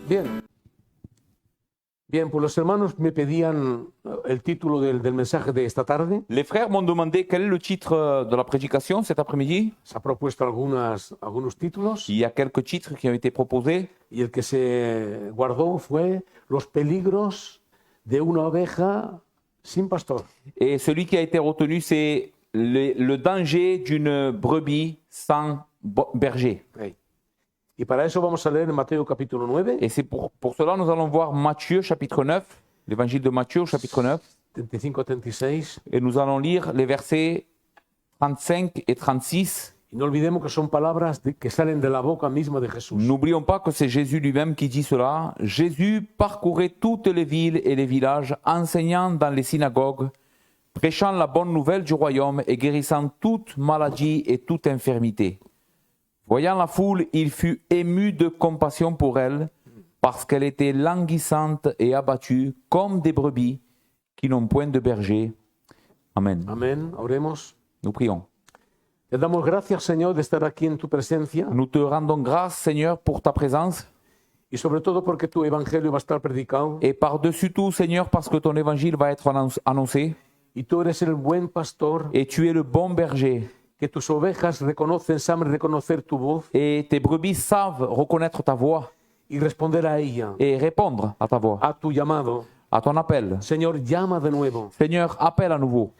Bien. Bien, pues los hermanos me pedían el título del mensaje de esta tarde. Les frères m'ont demandé quel est le titre de la prédication cet après-midi. Se ha propuesto algunos títulos Il y a quelques titres qui ont été proposés. y el que se guardó fue Los peligros de una oveja sin pastor. Et celui qui a été retenu, c'est le danger d'une brebis sans berger. Hey. Y para eso vamos a leer en Mateo capítulo 9, Et c'est pour cela nous allons voir Matthieu chapitre 9, l'évangile de Matthieu au chapitre 9. 35-36. Et nous allons lire les versets 35 et 36. Y no olvidemos que son palabras que salen de la boca misma de Jesús. N'oublions pas que c'est Jésus lui-même qui dit cela. Jésus parcourait toutes les villes et les villages, enseignant dans les synagogues, prêchant la bonne nouvelle du royaume et guérissant toute maladie et toute infirmité. Voyant la foule, il fut ému de compassion pour elle, parce qu'elle était languissante et abattue comme des brebis qui n'ont point de berger. Amen. Amén. Oremos. Nous prions. Te damos gracias, Señor, de estar aquí en tu presencia Nous te rendons grâce, Seigneur, pour ta présence. y sobre todo porque tu evangelio va a estar predicado Et par-dessus tout, Seigneur, parce que ton évangile va être annoncé. y tú eres el buen pastor, Et tu es le bon berger. que tus ovejas saben reconocer tu voz Et tes brebis savent reconnaître ta voix y responder a ella, et répondre à ta voix, a tu llamado. à ton appel. Señor, llama de nuevo. Seigneur, appelle à nouveau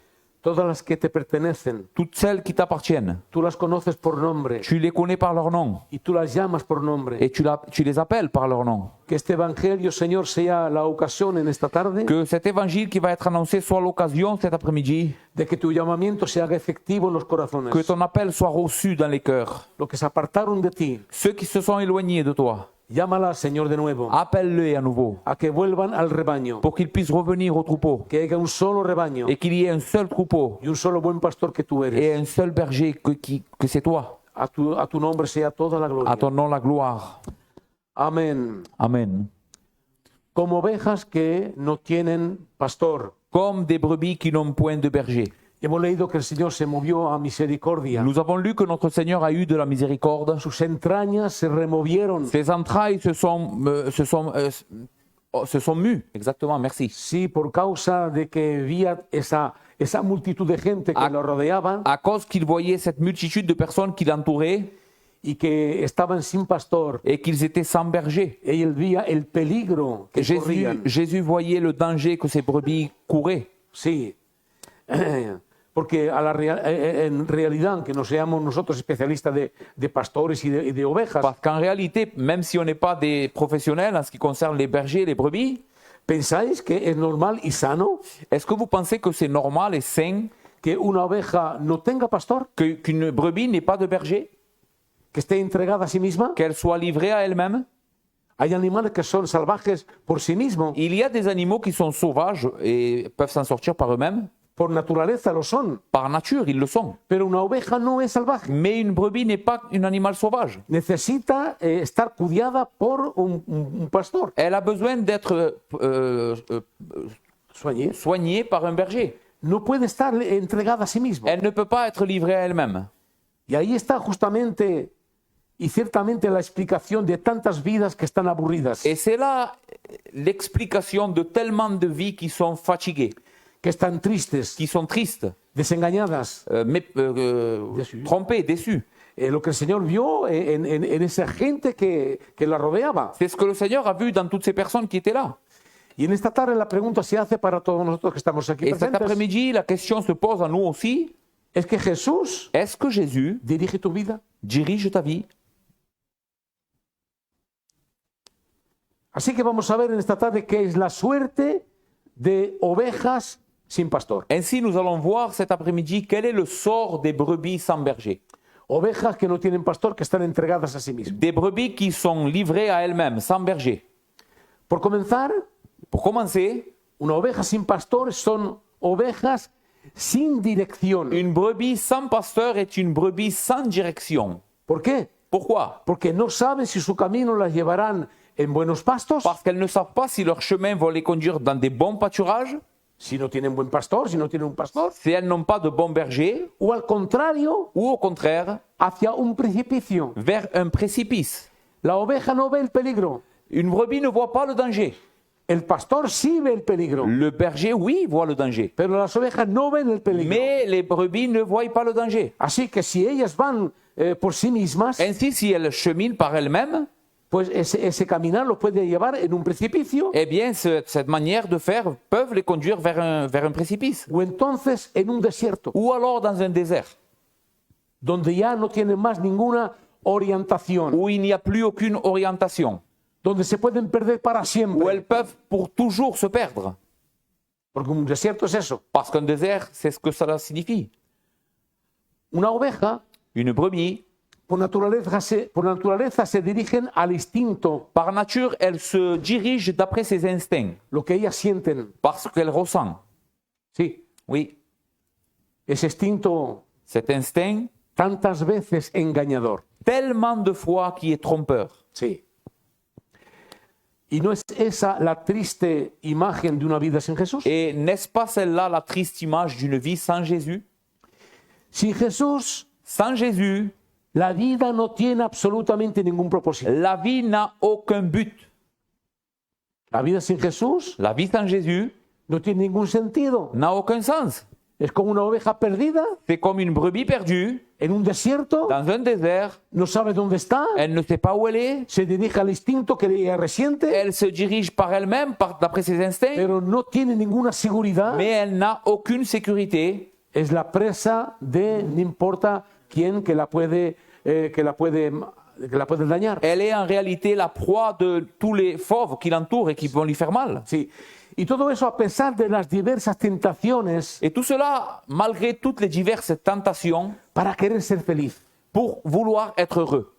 Todas las que te pertenecen, toutes celles qui t'appartiennent. tú las conoces por nombre Tu les connais par leur nom y tú las llamas por nombre. et tu les appelles par leur nom. Que este evangelio, Señor, sea la ocasión en esta tarde Que cet évangile qui va être annoncé soit l'occasion cet après-midi, de que tu llamamiento se haga efectivo en los corazones. que ton appel soit reçu dans les cœurs. Los que se apartaron de ti, Ceux qui se sont éloignés de toi, llámala, Señor, de nuevo, appelle-les à nouveau a que vuelvan al rebaño, pour qu'ils puissent revenir au troupeau que haya un solo rebaño et qu'il y ait un seul troupeau y un solo buen pastor que tú eres. et un seul berger que c'est toi. A tu nombre sea toda la gloria. À ton nom la gloire. Amén. Amen. Como ovejas que no tienen pastor. Comme des brebis qui n'ont point de berger. Hemos leído que el Señor se movió a misericordia. Nous avons lu que notre Seigneur a eu de la miséricorde. Sus entrañas se removieron. Ses entrailles se sont mues. Exactement, merci. Sí, por causa de que había esa multitud de gente que lo rodeaban À cause qu'il voyait cette multitude de personnes qui l'entouraient y que estaban sin pastor. et qu'ils étaient sans berger. Y él veía el peligro que corrían. Jésus voyait le danger que ces brebis couraient. Sí, porque en realidad, aunque no seamos nosotros especialistas de pastores y de ovejas, Parce qu'en réalité, même si on n'est pas des professionnels en ce qui concerne les bergers et les brebis, ¿pensáis que es normal y sano est-ce que vous pensez que c'est normal et sain que una oveja no tenga pastor, qu'une brebis n'ait pas de berger, que esté entregada a sí misma? qu'elle soit livrée à elle-même? Hay animales que son salvajes por sí mismos, Il y a des animaux qui sont sauvages et peuvent s'en sortir par eux-mêmes. por naturaleza lo son, Par nature, ils le sont. pero una oveja no es salvaje. Mais une brebis n'est pas un animal sauvage. Necesita estar cuidada por un pastor. Elle a besoin d'être Soigné. soignée par un berger. No puede estar entregada a sí misma. Elle ne peut pas être livrée à elle-même. Y ahí está justamente y ciertamente la explicación de tantas vidas que están aburridas, Et c'est là l'explication de tellement de vies qui sont fatiguées, que están tristes, qui sont tristes, desengañadas. Déçues. trompées, déçues. Lo que el Señor vio en esa gente que la rodeaba. C'est ce que le Seigneur a vu dans toutes ces personnes qui étaient là. Y en esta tarde la pregunta se hace para todos nosotros que estamos aquí Et cet presentes. après-midi, la question se pose à nous aussi. Es que Jesús Est-ce que Jésus dirige tu vida. dirige ta vie? Así que vamos a ver en esta tarde qué es la suerte de ovejas sin pastor. Ainsi, nous allons voir cet après-midi quel est le sort des brebis sans berger. Ovejas que no tienen pastor, que están entregadas a sí mismas. Des brebis qui sont livrées à elles-mêmes, sans berger. Por comenzar, Pour commencer, una oveja sin pastor son ovejas sin dirección. une brebis sans pasteur est une brebis sans direction. ¿Por qué? Pourquoi? Porque no saben si su camino las llevarán en buenos pastos, Parce qu'elles ne savent pas si leur chemin va les conduire dans des bons pâturages, si no tienen buen pastor, si no tienen un pastor, si elles n'ont pas de bons bergers, o al contrario, ou au contraire, hacia un precipicio. vers un précipice. La oveja no ve el peligro, Une brebis ne voit pas le danger. El pastor sí ve el peligro, Le berger, oui, voit le danger. pero las ovejas no ven el peligro. Mais les brebis ne voient pas le danger. Así que si ellas van por sí mismas, Ainsi, si elles cheminent par elles-mêmes, pues ese caminar los puede llevar en un precipicio eh bien, cette manière de faire peuvent les conduire vers un précipice. o entonces en un desierto, Ou alors dans un désert, donde ya no tienen más ninguna orientación, où il n'y a plus aucune orientation, donde se pueden perder para où siempre. elles peuvent pour toujours se perdre. Porque un desierto es eso. Parce qu'un désert, c'est ce que cela signifie. Una oveja, Une brebis, por naturaleza se dirigen al instinto, par nature, elle se dirige d'après ses instincts, lo que ellas sienten. parce qu'elle ressent. Sí, Oui, ese instinto cet instinct, tantas veces engañador. tellement de fois qui est trompeur. Sí. ¿Y no es esa la triste imagen de una vida sin Jesús? Et n'est-ce pas celle-là la triste image d'une vie sans Jésus? Sin Jesús, Sans Jésus, la vida no tiene absolutamente ningún propósito. la vie n'a aucun but. La vida sin Jesús La vie sans Jésus no tiene ningún sentido. n'a aucun sens. Es como una oveja perdida C'est comme une brebis perdue en un desierto, dans un désert. no sabe dónde está, Elle ne sait pas où elle est. se dirige al instinto que ella resiente, Elle se dirige par elle-même, d'après ses instincts, pero no tiene ninguna seguridad. mais elle n'a aucune sécurité. Es la presa de no importa quién que la puede dañar. Elle est en réalité la proie de tous les fauves qui l'entourent et qui vont lui faire mal. Sí. Y todo eso a pesar de las diversas tentaciones Et tout cela, malgré toutes les diverses tentations, para querer ser feliz. pour vouloir être heureux.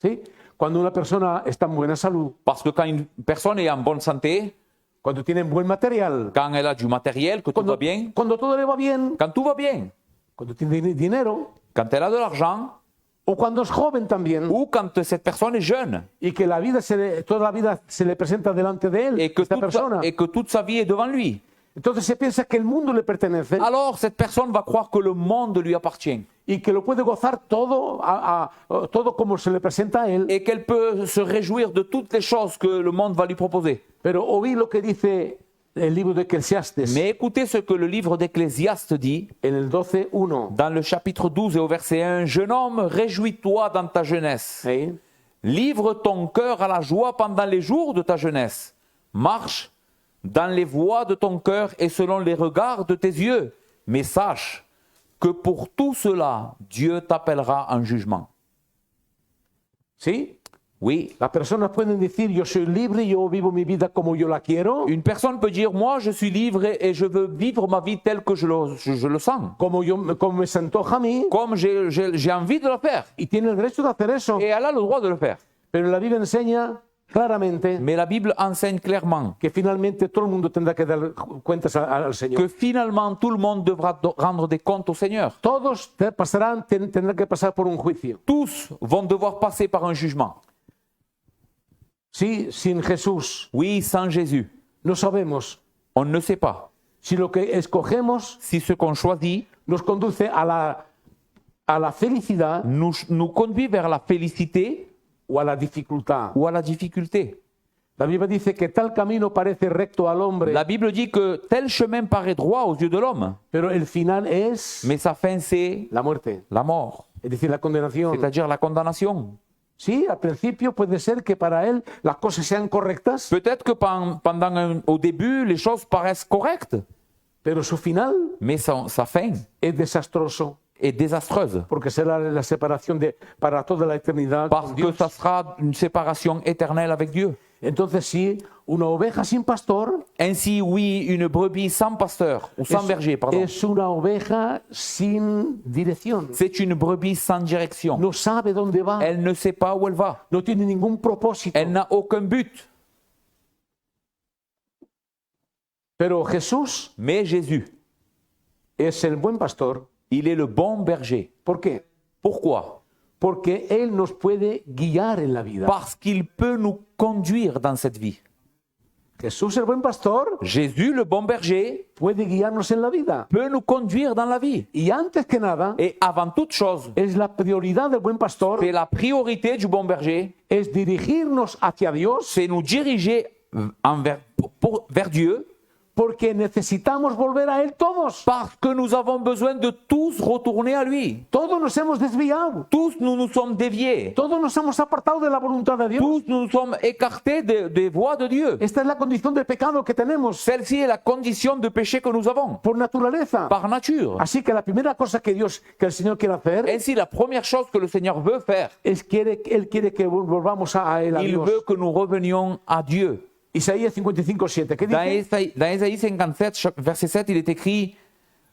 ¿Sí? Cuando una persona está en buena salud, Parce que quand une personne est en bonne santé, cuando tiene buen material, quand elle a du matériel, que tout va bien, cuando todo le va bien, quand tout va bien, cuando tiene dinero, quand elle a de l'argent, o cuando es joven también, ou quand cette personne est jeune, y que toda la vida se le presenta delante de él, et que, esta persona. et que toute sa vie est devant lui. Entonces se piensa que el mundo le pertenece Alors cette personne va croire que le monde lui appartient y que lo puede gozar todo, todo como se le presenta a él. et qu'elle peut se réjouir de toutes les choses que le monde va lui proposer. Pero oí lo que dice el libro de Eclesiastes Mais écoutez ce que le livre d'Ecclésiaste dit en el 12:1. dans le chapitre 12 et au verset 1. « Jeune homme, réjouis-toi dans ta jeunesse. ¿Sí? Livre ton cœur à la joie pendant les jours de ta jeunesse. Marche dans les voies de ton cœur et selon les regards de tes yeux. Mais sache que pour tout cela, Dieu t'appellera en jugement. » ¿Sí? Oui, Las personas pueden decir, yo soy libre, yo vivo mi vida como yo la quiero, une personne peut dire, moi je suis libre et je veux vivre ma vie telle que je le sens. como me se antoja a mí, Comme j'ai envie de le faire. y tiene el derecho de hacer eso. Et elle a le droit de le faire. Pero la Biblia enseña claramente Mais la Bible enseigne clairement que finalmente todo el mundo tendrá que dar cuentas al Señor. que finalement tout le monde devra rendre des comptes au Seigneur. Todos tendrán que pasar por un juicio. Tous vont devoir passer par un jugement. Sí, sin Jesús Oui, sans Jésus, no sabemos on ne sait pas si lo que escogemos si ce qu'on choisit nos conduce a la felicidad nous conduit vers la félicité o a la dificultad. ou à la difficulté. La Biblia dice que tal camino parece recto al hombre, La Bible dit que tel chemin paraît droit aux yeux de l'homme, pero el final es mais sa fin c'est la muerte, la mort, es decir, la condenación. c'est-à-dire la condamnation. Sí, al principio puede ser que para él las cosas sean correctas, Peut-être que au début, les choses paraissent correctes, pero su final mais sa fin es desastroso, est désastreuse, porque será la separación para toda la eternidad parce con que Dios. ça sera une séparation éternelle avec Dieu. Entonces sí, una oveja sin pastor Ainsi, oui, une brebis sans pasteur, ou sans berger, pardon, es una oveja sin dirección. c'est une brebis sans direction. No sabe dónde va, Elle ne sait pas où elle va. no tiene ningún propósito. Elle n'a aucun but. Pero Jesús Mais Jésus, es el buen pastor. il est le bon berger. ¿Por qué? Pourquoi? Porque Él nos puede guiar en la vida. Parce qu'il peut nous conduire dans cette vie. Jesús, el buen pastor, Jésus, le bon berger, puede guiarnos en la vida. peut nous conduire dans la vie. Y antes que nada, Et avant toute chose, es la prioridad del buen pastor, c'est la priorité du bon berger, es dirigirnos hacia Dios, c'est nous diriger vers Dieu, porque necesitamos volver a Él todos. parce que nous avons besoin de tous retourner à lui. Todos nos hemos desviado. Tous nous nous sommes déviés. Todos nos hemos apartado de la voluntad de Dios. Tous nous nous sommes écartés des voies de Dieu. Esta es la condición del pecado que tenemos Celle-ci est la condition de péché que nous avons, por naturaleza. par nature. Así que la primera cosa que el Señor quiere hacer Ainsi, la première chose que le Seigneur veut faire, Él quiere que volvamos a Él, a il Dios. veut que nous revenions à Dieu. Isaías 55:7. ¿Qué Dans dice? Ésaïe 57, verset 7, il est écrit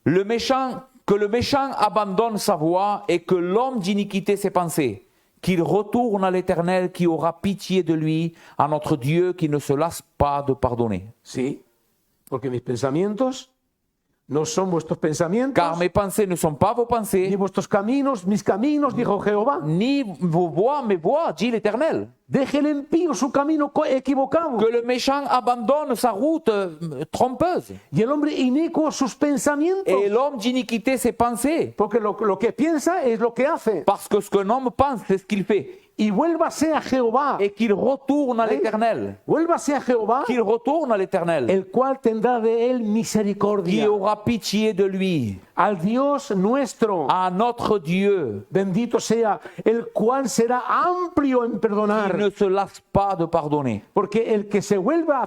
que le méchant abandonne sa voie et que l'homme d'iniquité ses pensées, qu'il retourne à l'Éternel qui aura pitié de lui, à notre Dieu qui ne se lasse pas de pardonner. Sí, porque mis pensamientos no son vuestros pensamientos, Car mes pensées ne sont pas vos ni pensées, vuestros caminos, mis caminos, dijo Jehová. ni vos voies, mes voies, dit l'Éternel. Deje el impío su camino equivocado Que le méchant abandonne sa route trompeuse y el hombre inicuo sus pensamientos. et l'homme d'iniquité ses pensées. Porque lo que piensa es lo que hace. Parce que ce qu'un homme pense, c'est ce qu'il fait. Y vuélvase a Jehová. Et qu'il retourne à l'Éternel. Vuélvase a Jehová, Qu'il retourne à l'Éternel. el cual tendrá de él Qui misericordia. aura pitié de lui. Al Dios nuestro, À notre Dieu. bendito sea, el cual será amplio en Qui perdonar. ne se lasse pas de pardonner. Porque el que se vuelva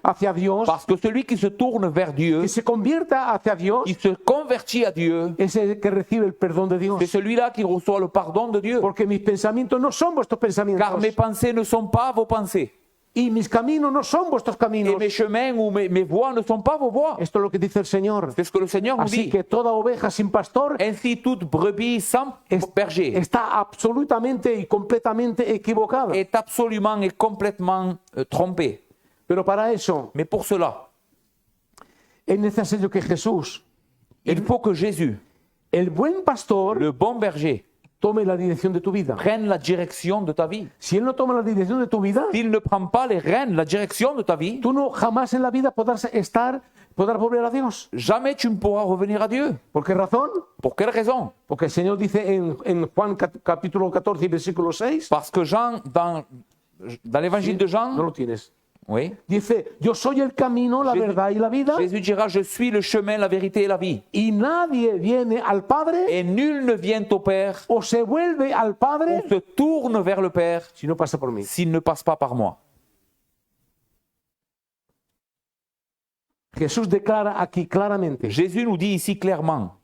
hacia Dios, Parce que celui qui se tourne vers Dieu, que se convierta hacia Dios, qui se convertit à Dieu, es el que recibe el perdón de Dios. c'est celui-là qui reçoit le pardon de Dieu. Porque mis pensamientos no son vuestros pensamientos. Car mes pensées ne sont pas vos pensées. Y mis caminos no son vuestros Et caminos. mes chemins ou mes voies ne sont pas vos voies. Esto es lo que dice el Señor. C'est ce que le Seigneur nous Así dit. que toda oveja sin pastor Ainsi, toute brebis sans berger está absolutamente y completamente equivocada. est absolument et complètement trompée. Pero para eso Mais pour cela, es necesario que Jesús, il faut que Jésus, el buen pastor, le bon berger, tome la dirección de tu vida. prenne la direction de ta vie. Si Él no toma la dirección de tu vida, S'il ne prend pas les rênes, la direction de ta vie, tú no jamás en la vida podrás volver a Dios. jamais tu ne pourras revenir à Dieu. ¿Por qué razón? Pour quelle raison? Porque el Señor dice en Juan capítulo 14 y versículo 6, Parce que Jean, dans l'évangile de no Jean, lo tienes, oui, dice, yo soy el camino, la verdad y la vida, Jésus dira, je suis le chemin, la vérité et la vie. y nadie viene al Padre Et nul ne vient au Père o se vuelve al Padre ou se tourne vers le Père si no pasa por mí. s'il ne passe pas par moi. Jesús declara aquí claramente Jésus nous dit ici clairement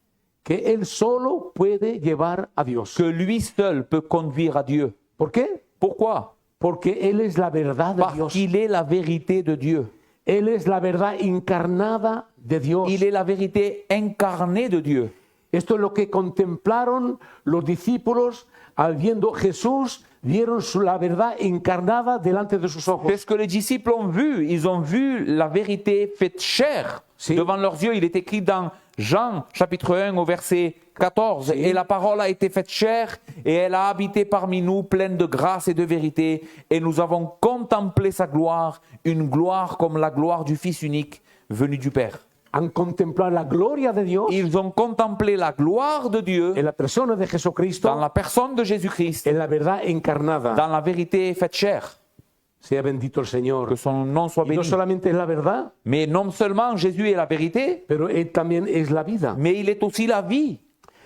que Él solo puede llevar a Dios. que lui seul peut conduire à Dieu. ¿Por qué? Pourquoi? Porque Él es la verdad de Parce Dios. qu'il est la vérité de Dieu. Él es la verdad encarnada de Dios. Il est la vérité incarnée de Dieu. Esto es lo que contemplaron los discípulos al viendo Jesús, vieron la verdad encarnada delante de sus ojos. C'est ce que les disciples ont vu. Ils ont vu la vérité faite chair Si. devant leurs yeux. Il est écrit dans Jean chapitre 1 au verset 14. Si. Et la parole a été faite chair et elle a habité parmi nous pleine de grâce et de vérité. Et nous avons contemplé sa gloire, une gloire comme la gloire du Fils unique venu du Père. Han contemplado la gloria de Dios Ils ont contemplé la gloire de Dieu en la persona de dans Jesucristo, la personne de Jésus-Christ, en la verdad encarnada. dans la vérité faite chair. Sea bendito el Señor. Que son nom soit Y no béni. solamente es la verdad, Mais non seulement Jésus est la vérité, pero Él también es la vida. mais il est aussi la vie.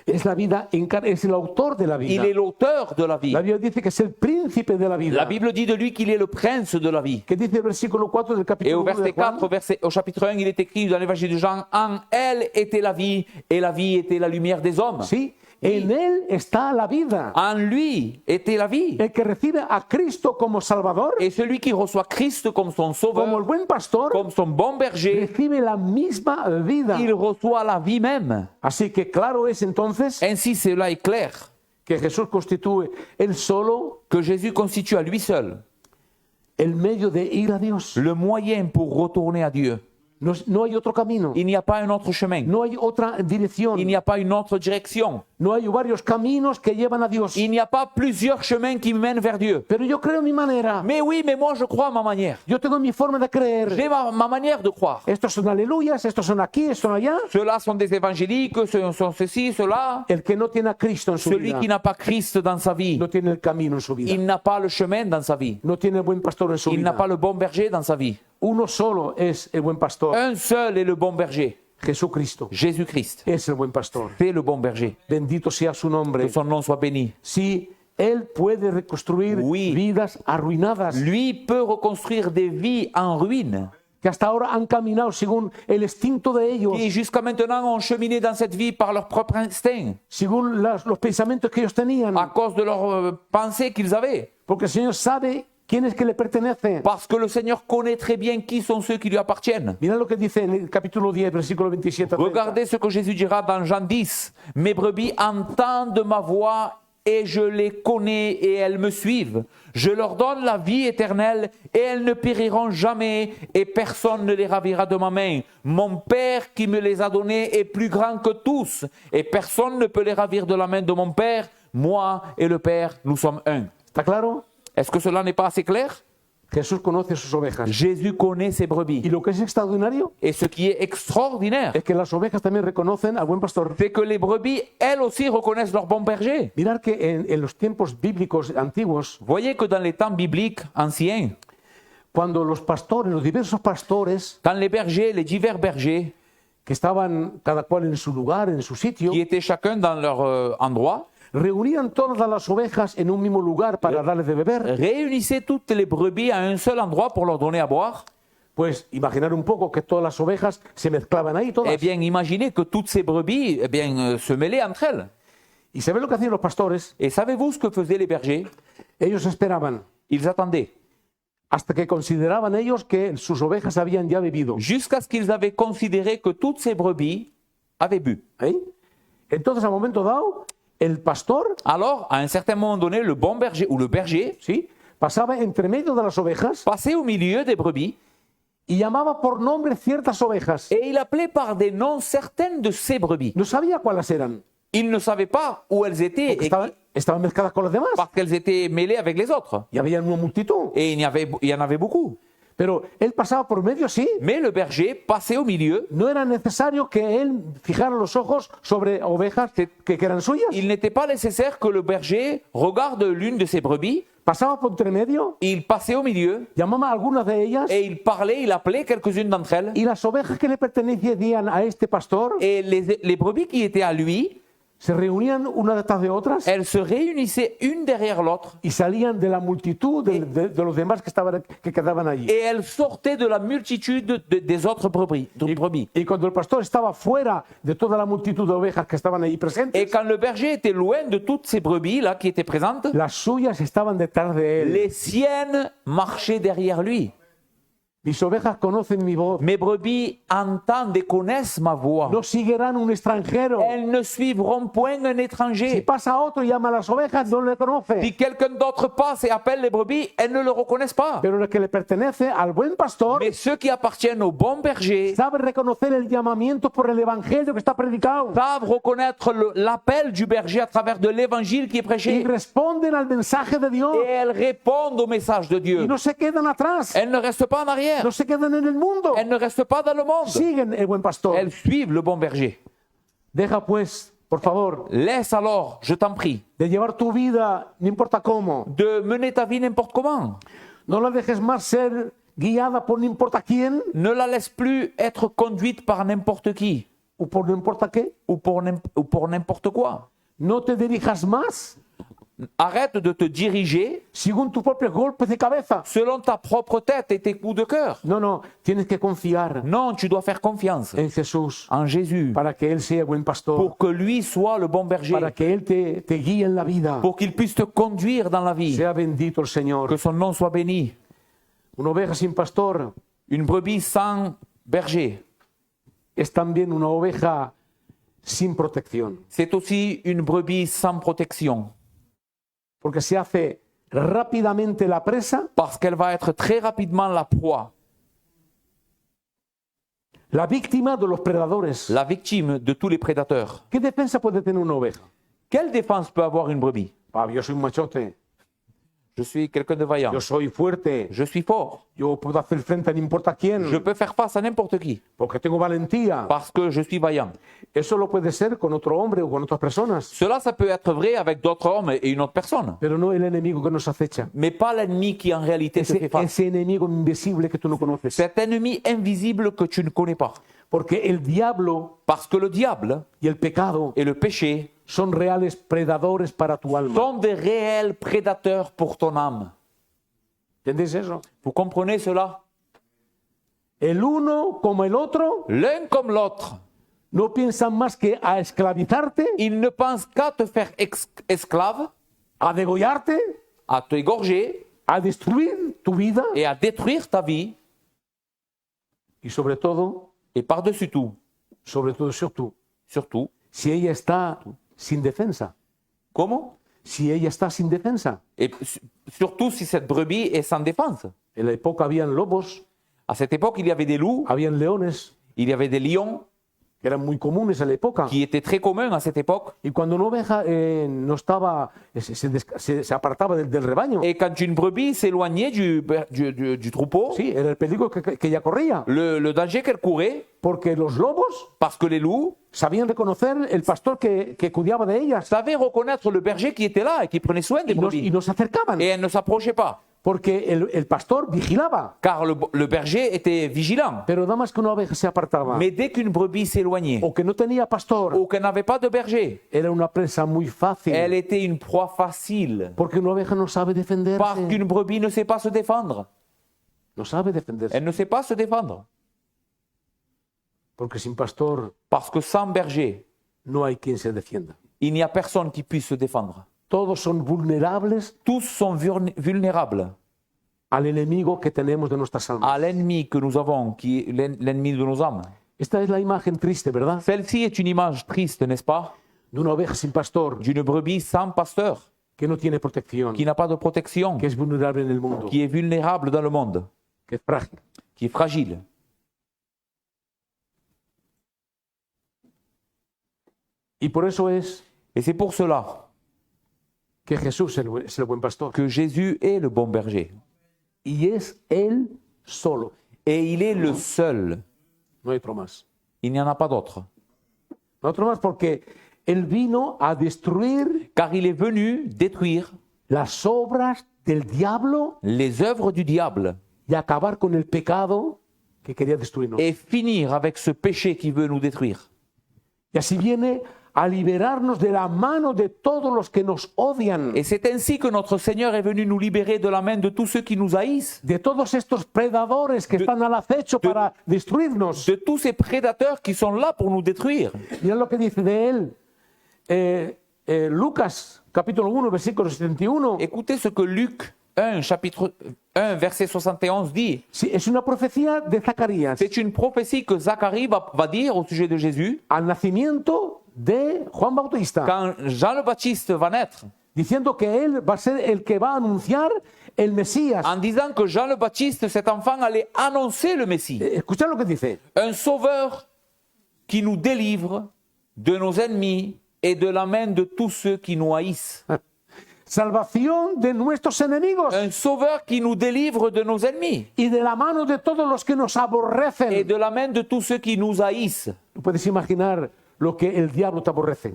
Es la vida, es el autor de la vida. Il est l'auteur de la vie. La Biblia dice que es el príncipe de la vida. La Bible dit de lui qu'il est le prince de la vie. Que dice el versículo 4 del Et capítulo au 1 de verset Juan, 4, au chapitre 1, il est écrit dans l'évangile de Jean, en elle était la vie, et la vie était la lumière des hommes. sí, en Él está la vida. En lui était la vie. El que recibe a Cristo como Salvador, Et celui qui reçoit Christ comme son como el sauveur, buen pastor, comme son bon berger, recibe la misma vida. il reçoit la vie même. Así que claro es entonces Ainsi, cela est clair, que Jesús constituye Él solo que Jésus constitue à lui seul el medio de ir a Dios. le moyen pour retourner à Dieu. No hay otro camino. Il n'y a pas un autre chemin. No hay otra dirección. Il n'y a pas une autre direction. No hay varios caminos que llevan a Dios. Il n'y a pas plusieurs chemins qui mènent vers Dieu. Pero yo creo mi manera. Mais oui, mais moi je crois à ma manière. Yo tengo mi forma de creer. J'ai ma manière de croire. Estos son aleluyas, estos son aquí, estos son allá. Ceux-là sont des évangéliques, ceux sont ceci, ceux-là. El que no tiene a Cristo en su Celui vida qui n'a pas Christ dans sa vie, no tiene el camino en su vida. il n'a pas le chemin dans sa vie. No tiene el buen pastor en su Il n'a vida. pas le bon berger dans sa vie. Uno solo es el buen pastor. Un seul est le bon berger. Jesucristo Jésus-Christ. es el buen pastor. C'est le bon berger. Bendito sea su Que nombre. son nom soit béni. Sí, Él puede reconstruir Oui. vidas arruinadas Lui peut reconstruire des vies en ruine que hasta ahora han caminado según el instinto de ellos, qui jusqu'à maintenant ont cheminé dans cette vie par leur propre instinct, según los pensamientos que ellos tenían, à cause de leurs pensées qu'ils avaient. porque el Señor sabe quién es que le pertenece. Parce que le Seigneur connaît très bien qui sont ceux qui lui appartiennent. Mira lo que dice en el capítulo 10, versículo 27. a 30. Regardez ce que Jésus dira dans Jean 10. Mes brebis entendent ma voix et je les connais et elles me suivent. Je leur donne la vie éternelle et elles ne périront jamais et personne ne les ravira de ma main. Mon Père qui me les a donnés est plus grand que tous et personne ne peut les ravir de la main de mon Père. Moi et le Père, nous sommes un. ¿Está claro? Est-ce que cela n'est pas assez clair? Jesús conoce sus ovejas. Jésus connaît ses Y brebis. lo que es extraordinario Et ce qui est extraordinaire, es que las ovejas también reconocen al buen pastor. c'est que les brebis, elles aussi, reconnaissent leur bon berger. Mirad que en los tiempos bíblicos antiguos, Voyez que dans les temps bibliques anciens, cuando los pastores, los diversos pastores, quand les bergers, les divers bergers, que estaban cada cual en su lugar, en su sitio, qui étaient chacun dans leur endroit, reunían todas las ovejas en un mismo lugar para darles de beber, réunissaient toutes les brebis à un seul endroit pour leur donner à boire, pues imaginar un poco que todas las ovejas se mezclaban ahí todas. eh bien, imaginez que toutes ces brebis eh bien, se mêlaient entre elles. Y se ve lo que hacían los pastores, Et savez-vous ce que faisaient les bergers? ellos esperaban Ils attendaient hasta que consideraban ellos que sus ovejas habían ya bebido. jusqu'à ce qu'ils avaient considéré que toutes ces brebis avaient bu. ¿Eh? Entonces, al momento dado, el pastor, Alors, à un certain moment donné, le bon berger ou le berger ¿sí?, pasaba entre medio de las ovejas passait au milieu des brebis y llamaba por nombre ciertas ovejas. et il appelait par des noms certaines de ces brebis. No sabía cuáles eran, Il ne savait pas où elles étaient porque et estaban mezcladas con las demás. parce qu'elles étaient mêlées avec les autres. Y había una multitud. Et il y en avait beaucoup. Pero él pasaba por medio, sí. Mais le berger passait au milieu. No era necesario que él fijara los ojos sobre ovejas que eran suyas. Il n'était pas nécessaire que le berger regarde l'une de ses brebis. Pasaba por entre medio, Il passait au milieu llamaba a algunas de ellas, et il parlait, il appelait quelques-unes d'entre elles. y las ovejas que le pertenecían a este pastor Et les brebis qui étaient à lui, se reunían una detrás de otras elles se réunissaient une derrière l'autre y salían de la multitud de los demás que quedaban allí. et elles sortaient de la multitude des autres brebis. Y cuando el pastor estaba fuera de toda la multitud de ovejas que estaban allí Et presentes, quand le berger était loin de toutes ces brebis-là qui étaient présentes, las suyas estaban detrás de él. les siennes marchaient derrière lui. Mis ovejas conocen mi voz. Mes brebis entendent et connaissent ma voix. No seguirán un extranjero. Elles ne suivront point un Si étranger. pasa otro y llama a las ovejas, no le conoce. Si quelqu'un d'autre passe et appelle les brebis, elles ne le reconnaissent pas. Pero el que le pertenece al buen pastor Mais ceux qui appartiennent au bon berger sabe reconocer el llamamiento por el evangelio que está predicado savent reconnaître l'appel du berger à travers de l'évangile qui est y prêché. responden al mensaje de Dios Et elles répondent au message de y Dieu. no se quedan atrás, Elles ne restent pas en arrière. no se quedan en el mundo, Elles ne restent pas dans le monde. siguen el buen pastor. Elles suivent le bon berger. Deja pues, por favor, Laisse alors, je t'en prie, de llevar tu vida, no importa cómo. de mener ta vie n'importe comment. No la dejes más ser guiada por no importa quién Ne la laisse plus être conduite par n'importe qui o por no importa qué. ou pour n'importe quoi. No te dirijas más Arrête de te diriger según tus propios golpes de cabeza. selon ta propre tête et tes coups de cœur. No, tienes que confiar Non, tu dois faire confiance en Jesús en Jésus para que Él sea buen pastor, pour que lui soit le bon berger, para que Él te guíe en la vida. pour qu'il puisse te conduire dans la vie. Sea bendito el Que Señor. son nom soit béni. Una oveja sin pastor Une brebis sans berger, es también una oveja sin protección, c'est aussi une brebis sans protection, porque se hace rápidamente la presa parce qu'elle va être très rapidement la proie La víctima de los predadores. la victime de tous les prédateurs. ¿Qué defensa puede tener una oveja? Quelle défense peut avoir une brebis? Yo soy un machote, Je suis quelqu'un de vaillant. yo soy fuerte, Je suis fort. yo puedo hacer frente a no importa quién, Je peux faire face à n'importe qui porque tengo valentía. parce que je suis vaillant. Eso lo puede ser con otro hombre o con otras personas, Cela, ça peut être vrai avec d'autres hommes et une autre personne, pero no el enemigo que nos acecha. mais pas l'ennemi qui en réalité te fait face. Ese enemigo invisible que tú no conoces. Cet ennemi invisible que tu ne connais pas. Porque el diablo Parce que le diable y el pecado et le péché son reales predadores para tu alma. sont des réels prédateurs pour ton âme. ¿Entendéis eso? Vous comprenez cela? El uno como el otro L'un comme l'autre, no piensan más que a esclavizarte, ils ne pensent qu'à te faire esclave, a degollarte, à te égorger a destruir tu vida et à détruire ta vie. y sobre todo, Et par-dessus tout, surtout, si ella está sin defensa. comment? Si ella está sin defensa. Et surtout si cette brebis est sans défense. En la época habían lobos, À cette époque, il y avait des loups, habían leones, il y avait des lions que eran muy comunes en la época. qui étaient très communs à cette époque. Y cuando una oveja no estaba, se apartaba del rebaño, Et quand une brebis s'éloignait du troupeau, sí, era el peligro que ella corría. le danger qu'elle courait, Porque los lobos parce que les loups sabían reconocer el pastor que cuidaba de ellas savaient reconnaître le berger qui était là et qui prenait soin des y brebis. nos acercaban. Et elles ne s'approchaient pas, Porque el pastor vigilaba. car le berger était vigilant. Pero nada más que una oveja se apartaba Mais dès qu'une brebis s'éloignait, o que no tenía pastor, ou qu'elle n'avait pas de berger, era una presa muy fácil. elle était une proie facile. Porque una oveja no sabe Parce defenderse. qu'une brebis ne sait pas se défendre. No sabe defenderse. Elle ne sait pas se défendre. Porque sin pastor Parce que sans berger, no hay quien se defienda. il n'y a personne qui puisse se défendre. Todos son vulnerables Tous sont vulnérables al enemigo que tenemos de nuestras almas. à l'ennemi que nous avons, qui est l'ennemi de nos âmes. Esta es la imagen triste, ¿verdad? Celle-ci est une image triste, n'est-ce pas? De una oveja sin pastor, D'une brebis sans pasteur, que no tiene protección, qui n'a pas de protection, que es vulnerable en el mundo, qui est vulnérable dans le monde, que es frágil. qui est fragile. Y por eso es Et c'est pour cela que Jesús es el buen pastor. que Jésus est le bon berger. Y es Él solo. Et il est le seul. No hay otro más. Il n'y en a pas d'autre. No hay otro más porque Él vino a destruir Car il est venu détruire las obras del diablo les œuvres du diable y acabar con el pecado que quería destruirnos. et finir avec ce péché qui veut nous détruire. Y así viene a liberarnos de la mano de todos los que nos odian, Et c'est ainsi que notre Seigneur est venu nous libérer de la main de tous ceux qui nous haïssent, de todos estos predadores que están al acecho para destruirnos. de tous ces prédateurs qui sont là pour nous détruire. Mira lo que dice de él Lucas capítulo 1 versículo 71. Écoutez ce que Luc 1, chapitre 1, verset 71 dit. Sí, es una profecía de Zacarías C'est une prophétie que Zacharie va dire au sujet de Jésus al nacimiento de Juan Bautista, quand Jean le Baptiste va naître, diciendo que él va a ser el que va a anunciar el Mesías. en disant que Jean le Baptiste, cet enfant, allait annoncer le Messie. Escuchad lo que dice. Un sauveur qui nous délivre de nos ennemis et de la main de tous ceux qui nous haïssent. Salvación de nuestros enemigos Un sauveur qui nous délivre de nos ennemis y de la mano de todos los que nos et aborrecen. de la main de tous ceux qui nous haïssent. Tú puedes imaginar lo que el diablo te aborrece.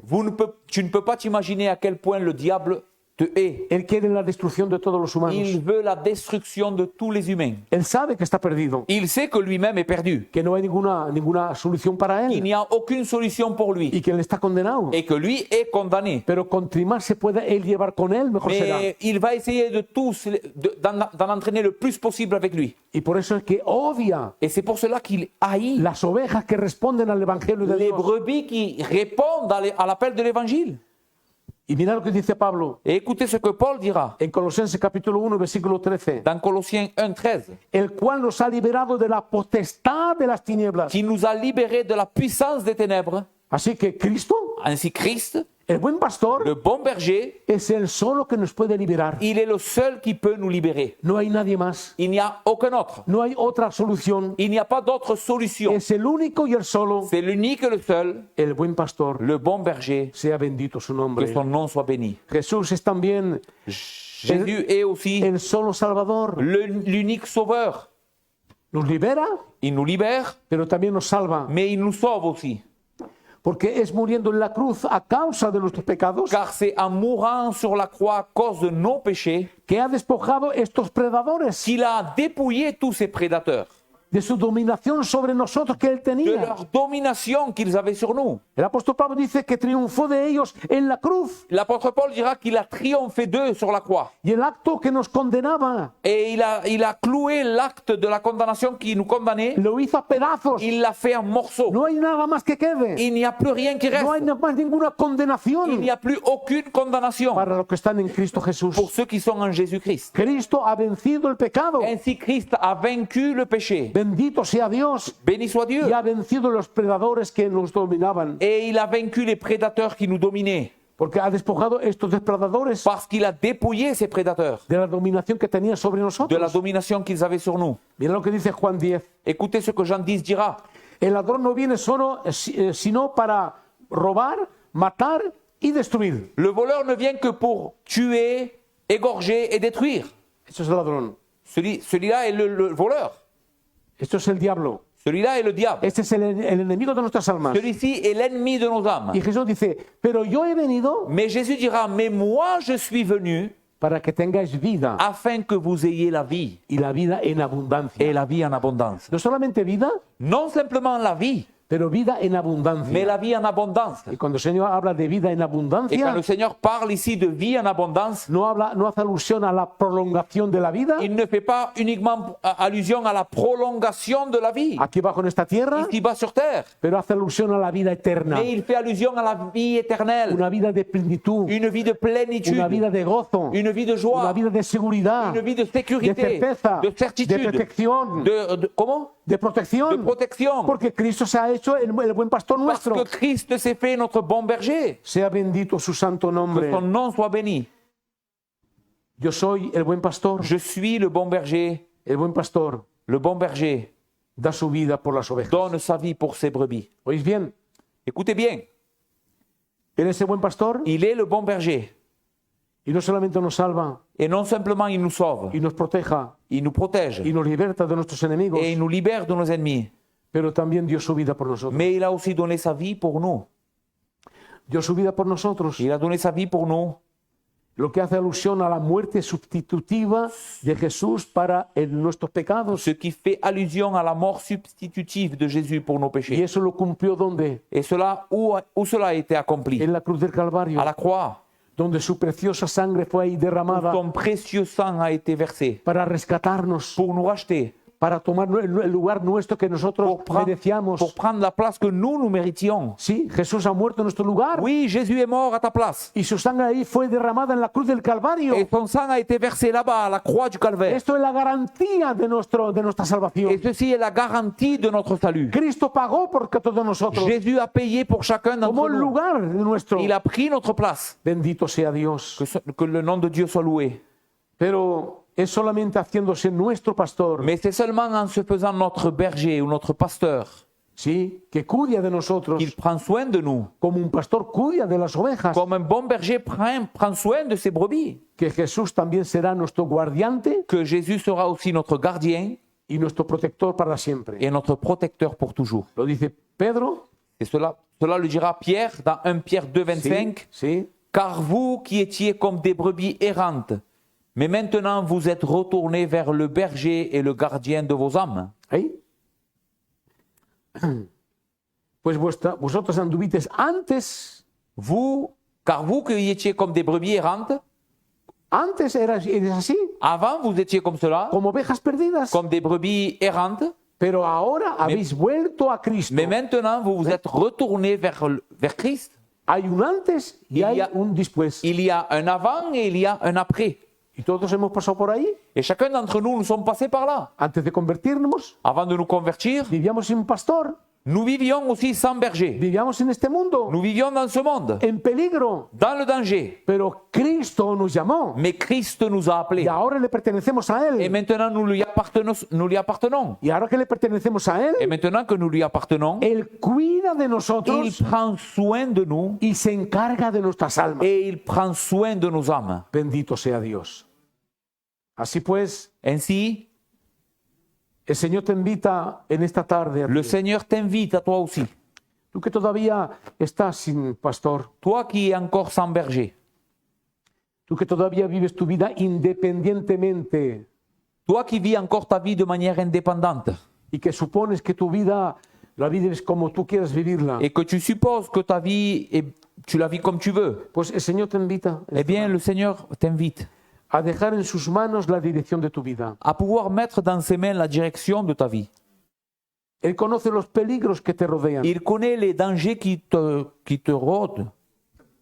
Tu ne peux pas t'imaginer à quel point le diable te hait. Él quiere la destrucción de todos los humanos. Il veut la destruction de tous les humains. Él sabe que está perdido, Il sait que lui-même est perdu, que no hay ninguna solución para qu'il él n'y a aucune solution pour lui y que él está condenado. et que lui est condamné. Pero contra más se pueda él llevar con él, mejor será. Mais il va essayer d'en entraîner le plus possible avec lui. Y por eso es que odia Et c'est pour cela qu'il haït las ovejas que responden al Evangelio de les Dios. brebis qui répondent à l'appel de l'Évangile. Y mira lo que dice Pablo Et écoutez ce que Paul dira en Colosenses capítulo 1, versículo 13. dans Colossiens 1,13, El cual nos ha liberado de la potestad de las tinieblas. qui nous a libérés de la puissance des ténèbres. Así que Cristo Ainsi Christ El buen pastor Le bon berger, es el solo que nos puede liberar. il est le seul qui peut nous libérer. No hay nadie más. Il n'y a aucun autre. No hay otra solución. Il n'y a pas d'autre solution. Es el único y el solo. C'est l'unique et le seul, El buen pastor. le bon berger, Sea bendito su que nombre. son nom soit béni. Jesús es también Jésus est aussi el solo Salvador. l'unique sauveur. Nos libera, Il nous libère, pero también nos salva. mais il nous sauve aussi. Porque es muriendo en la cruz a causa de nuestros pecados Car c'est en mourant sur la croix à cause de nos péchés que ha despojado estos predadores qu'il a dépouillé tous ces prédateurs de su dominación sobre nosotros que él de tenía. leur domination qu'ils avaient sur nous. El apóstol Pablo dice que triunfó de ellos en la cruz L'apôtre Paul dira qu'il a triomphé d'eux sur la croix. y el acto que nos condenaba Et il a cloué l'acte de la condamnation qui nous condamnait. lo hizo a pedazos. Il l'a fait en morceaux. No hay nada más que quede. Il n'y a plus rien qui No hay reste. más ninguna Il condenación n'y a plus aucune condamnation para los que están en Cristo Jesús. pour ceux qui sont en Jésus-Christ. Cristo ha vencido el pecado. Ainsi, Christ a vaincu le péché. Bendito sea Dios. Béni soit Dieu. Y ha vencido los predadores que nos dominaban. Et il a vaincu les prédateurs qui nous dominaient. Porque ha despojado estos depredadores Parce qu'il a dépouillé ces prédateurs de la dominación que tenían sobre de la nosotros. domination qu'ils avaient sur nous. Mira lo que dice Juan 10. Écoutez ce que Jean 10 dira. El ladrón no viene solo, sino para robar, matar y destruir. Le voleur ne vient que pour tuer, égorger et détruire. Eso es el ladrón. Celui-là est le voleur. Esto es el diablo. Celui-là est le diable. Este es el enemigo de nuestras almas. Celui-ci est l'ennemi de nos âmes. Y Jesús dice, pero yo he venido Mais Jésus dira, mais moi je suis venu para que tengáis vida afin que vous ayez la vie y la vida en et abundancia. la vie en abondance. No solamente vida, Non simplement la vie, pero vida en mais abundancia. la vie en abondance. Y cuando el Señor habla de vida en Et quand abundancia, le Seigneur parle ici de vie en abondance, no hace alusión a la prolongación de la vida il ne fait pas uniquement allusion à la prolongation de la vie, aquí abajo en esta tierra, ici-bas sur terre, pero hace alusión a la vida eterna. mais il fait allusion à la vie éternelle, Una vida de plenitud, une vie de plénitude, una vida de gozo, une vie de una joie, vida de seguridad, une vie de de sécurité, certeza, de de certitude, protección, comment? de De protección, protection. porque Cristo se ha hecho el buen pastor Parce nuestro. que Christ s'est fait notre bon berger. Sea bendito su santo Que nombre. son nom soit béni. Yo soy el buen pastor. Je suis le bon berger. El buen pastor Le bon berger da su vida por las ovejas. donne sa vie pour ses brebis. ¿Oís bien? Écoutez bien, Él es el buen pastor il est le bon berger. y no solamente nos salva Et non simplement il nous sauve, y nos proteja il nous protège y nos liberta de nuestros enemigos, et il nous libère de nos ennemis. pero también dio su vida por nosotros. Mais il a aussi donné sa vie pour nous. Dio su vida por nosotros, Il a donné sa vie pour nous. lo que hace alusión a la muerte sustitutiva de Jesús para nuestros pecados. Ce qui fait allusion à la mort substitutive de Jésus pour nos Y péchés. eso lo cumplió donde? Et cela, où cela a été accompli? En la cruz del Calvario, À la croix. donde su preciosa sangre fue ahí derramada Son précieux sang a été versé para rescatarnos, pour nous racheter, para tomar el lugar nuestro que nosotros pour merecíamos. prendre la place que nous méritions. Sí, Jesús ha muerto en nuestro lugar Oui, Jésus est mort à ta place. y su sangre ahí fue derramada en la cruz del Calvario. Et son sang a été versé là-bas, à la croix du Calvaire. Esto es la garantía de nuestra salvación. Et ceci est la garantie de notre salut. Cristo pagó por todos nosotros. Jésus a payé pour chacun Tomó d'entre el nous. lugar nuestro. Il a pris notre place. Bendito sea Dios. Que le nom de Dieu soit loué. Pero es solamente haciéndose nuestro pastor, Mais c'est seulement en se faisant notre berger ou notre pasteur sí, que cuida de nosotros, qu'il prend soin de nous. como un pastor cuida de las ovejas, Comme un bon berger prend soin de ses brebis. que Jesús también será nuestro guardiante Que Jésus sera aussi notre gardien y nuestro protector para siempre. et notre protecteur pour toujours. Lo dice Pedro, Et cela le dira Pierre dans 1 Pierre 2, 25. sí, Car vous qui étiez comme des brebis errantes, mais maintenant vous êtes retournés vers le berger et le gardien de vos âmes. ahí. Pues vosotros anduvisteis antes Car vous qui étiez comme des brebis errantes, eres así, avant vous étiez comme cela, como ovejas perdidas, comme des brebis errantes, pero ahora habéis vuelto a Cristo. mais maintenant vous vous êtes retournés vers Christ. Hay un antes y hay un después. Il y a un avant et il y a un après. Y todos hemos pasado por ahí. Et chacun d'entre nous, nous sommes passés par là. Antes de convertirnos, Avant de nous convertir, vivíamos sin pastor. Nous vivions aussi sans berger. Vivíamos en este mundo, Nous vivions dans ce monde, en peligro, dans le danger. pero Cristo nos llamó Mais Christ nous a y appelés. ahora le pertenecemos a Et Él. maintenant, nous lui appartenons. Y ahora que le pertenecemos a Et Él, maintenant que nous lui appartenons, Él cuida de il nosotros prend soin de nous y se encarga de nuestras almas. et il prend soin de nos âmes. Bendito sea Dios. Así pues, Ainsi, el Señor te invita en esta tarde, a le ti. Seigneur t'invite à toi aussi. Tú que todavía estás sin pastor, Toi qui es encore sans berger. tú que todavía vives tu vida independientemente Toi qui vis encore ta vie de manière indépendante y que supones que tu vida la vives como tú quieras vivirla, et que tu supposes que ta vie, tu la vis comme tu veux, pues el Señor te invita eh bien, le Seigneur t'invite a dejar en sus manos la dirección de tu vida. à pouvoir mettre dans ses mains la direction de ta vie. Él conoce los peligros que te rodean. Il connaît les dangers qui te rôdent,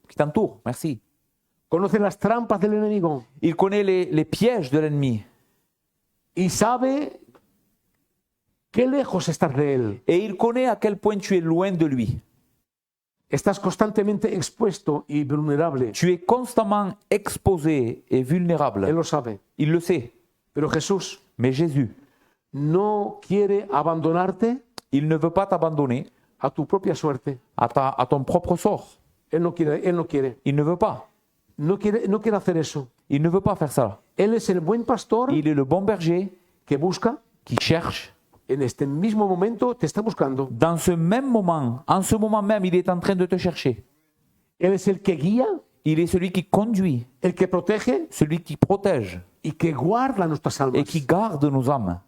qui t'entourent. Merci. Conoce las trampas del enemigo Il connaît les pièges de l'ennemi. y sabe qué lejos estás de él. Et il connaît à quel point tu es loin de lui. Estás constantemente expuesto y vulnerable. Tu es constamment exposé et Él vulnérable. lo sabe. Il le sait. Pero Jesús Mais Jésus, no quiere abandonarte il ne veut pas t'abandonner a tu propia suerte. à ton propre sort. Él no quiere, él no quiere. Il ne veut pas. No quiere hacer eso. Il ne veut pas faire ça. Él es el buen pastor Il est le bon berger que busca. qui cherche. En este mismo momento te está buscando. Dans ce même moment, en ce moment même, il est en train de te chercher. Él es el que guía, Il est celui qui conduit, el que protege celui qui protège y que guarda nuestras almas. et qui garde nos âmes.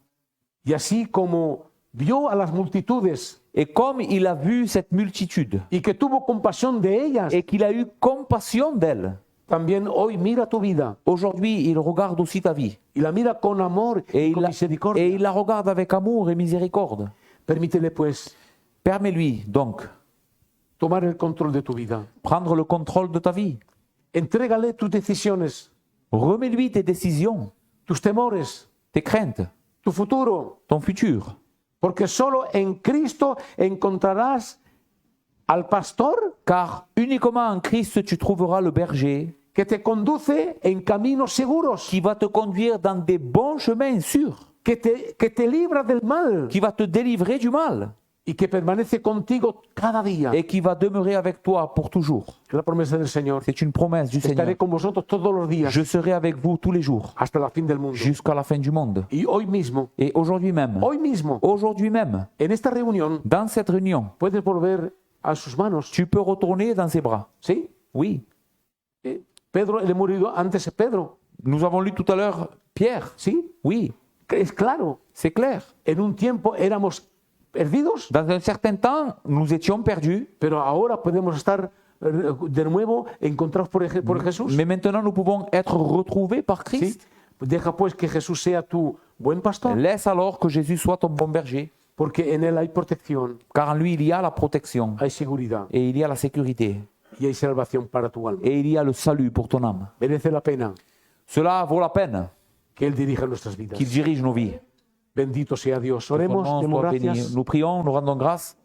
Y así como vio a las multitudes Et comme il a vu cette multitude y que tuvo compasión de ellas, et qu'il a eu compassion d'elle, también hoy mira tu vida aujourd'hui, il regarde aussi ta vie. y la mira con amor Et y con il misericordia. la regarde avec amour et miséricorde. Permítele pues Permets-lui donc tomar el control de tu vida. prendre le contrôle de ta vie. Entrégale tus decisiones, Remets-lui tes décisions, tus temores, tes craintes, tu futuro, ton futur. porque solo en Cristo encontrarás al pastor Car uniquement en Christ, tu trouveras le berger que te conduce en caminos seguros, qui va te conduire dans des bons chemins sûrs, que te libra del mal qui va te délivrer du mal y que permanece contigo cada día. et qui va demeurer avec toi pour toujours. Es la promesa del Señor. C'est une promesse du Seigneur. Estaré con vosotros todos los días Je serai avec vous tous les jours, hasta la fin del mundo. jusqu'à la fin du monde. Y hoy mismo, Et aujourd'hui même, en esta reunión, dans cette réunion, puedes volver a sus manos. tu peux retourner dans ses bras. ¿Sí? Oui. Pedro, le hemos leído antes Pedro. Nous avons lu tout à l'heure Pierre. ¿Sí? Oui, Es claro. c'est clair. En un tiempo éramos perdidos, Dans un certain temps, nous étions perdus, pero ahora podemos estar de nuevo encontrados por Jesús. mais maintenant nous pouvons être retrouvés par ¿Sí? Christ. Deja pues que Jesús sea tu buen pastor, Laisse alors que Jésus soit ton bon berger, porque en él hay protección, car en lui il y a la protection hay seguridad et il y a la sécurité y hay salvación para tu alma. et il y a le salut pour ton âme. Merece la pena Cela vaut la peine que Él dirija nuestras vidas. qu'il dirige nos vies. Bendito sea Dios. Que son Oremos, nom demos soit béni. gracias. Nous prions, nous rendons grâce.